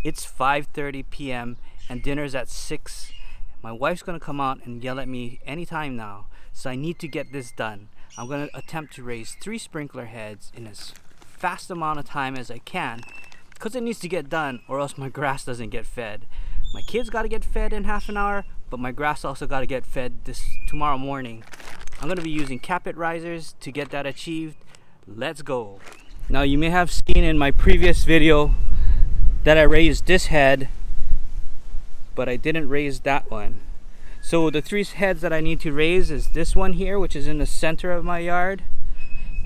It's 5:30 p.m. and dinner's at 6. My wife's gonna come out and yell at me anytime now, so I need to get this done. I'm gonna attempt to raise 3 sprinkler heads in as fast amount of time as I can, because it needs to get done or else my grass doesn't get fed. My kids gotta get fed in half an hour, but my grass also gotta get fed tomorrow morning. I'm gonna be using Kap-it risers to get that achieved. Let's go. Now you may have seen in my previous video that I raised this head, but I didn't raise that one. So the 3 heads that I need to raise is this one here, which is in the center of my yard,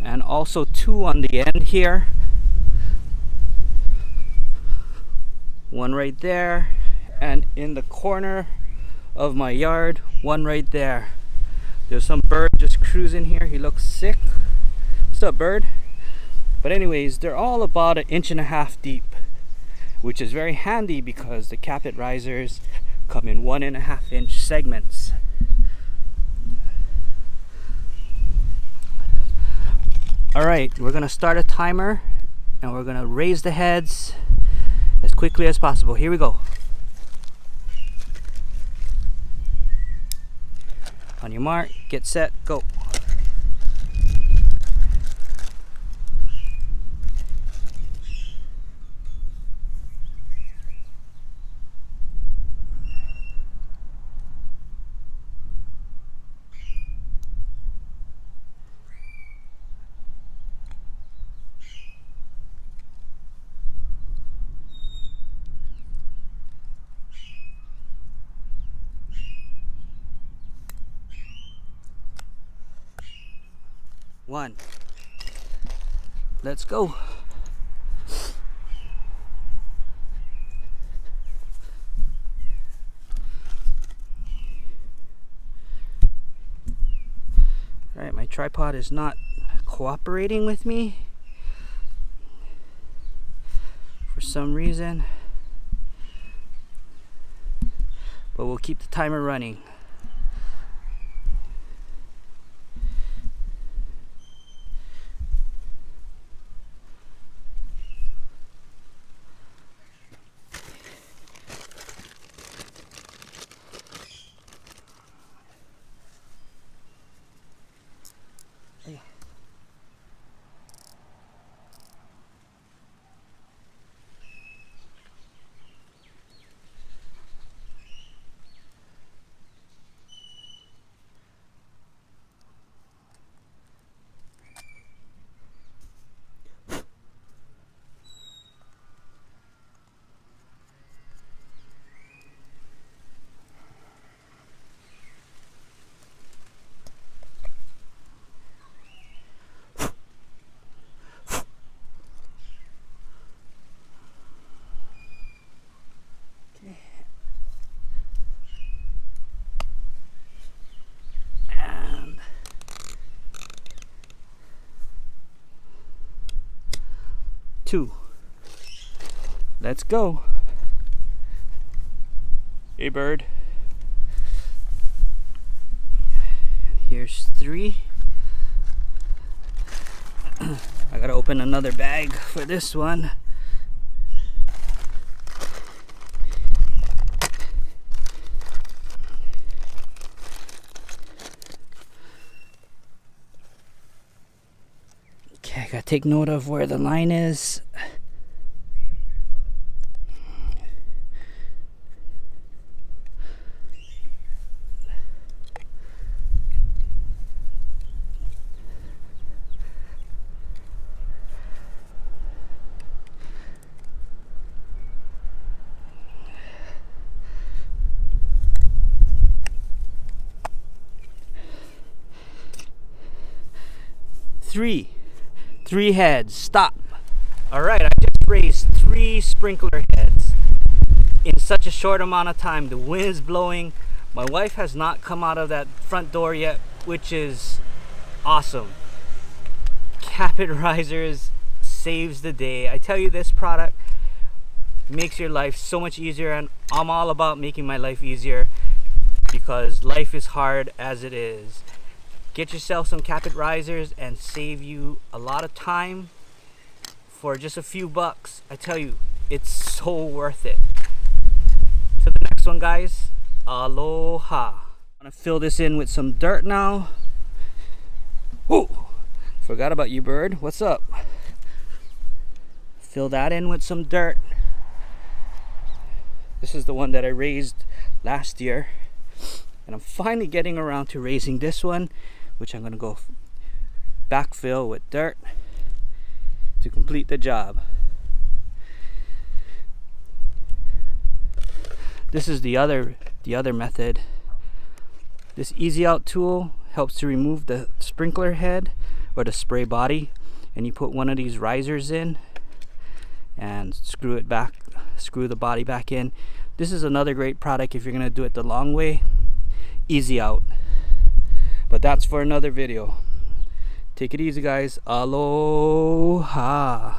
and also 2 on the end here. One right there, and in the corner of my yard, one right there. There's some bird just cruising here. He looks sick. What's up, bird? But anyways, they're all about 1.5 inches deep, which is very handy because the Kap-it risers come in 1.5 inch segments. Alright, we're gonna start a timer and we're gonna raise the heads as quickly as possible. Here we go. On your mark, get set, go. One. Let's go. Alright, my tripod is not cooperating with me for some reason, but we'll keep the timer running. And 2. Let's go. Hey, bird. Here's 3. I gotta open another bag for this one. Okay, I gotta take note of where the line is. Three heads. Stop. Alright, I just raised 3 sprinkler heads in such a short amount of time. The wind is blowing. My wife has not come out of that front door yet, which is awesome. Kap-it risers saves the day. I tell you, this product makes your life so much easier, and I'm all about making my life easier because life is hard as it is. Get yourself some Kap-it risers and save you a lot of time for just a few bucks. I tell you, it's so worth it. To the next one, guys. Aloha. I'm gonna fill this in with some dirt now. Whoa! Forgot about you, bird. What's up? Fill that in with some dirt. This is the one that I raised last year. And I'm finally getting around to raising this one, which I'm gonna go backfill with dirt to complete the job. This is the other method. This easy out tool helps to remove the sprinkler head or the spray body, and you put one of these risers in and screw the body back in. This is another great product if you're gonna do it the long way. Easy out. But that's for another video. Take it easy, guys. Aloha.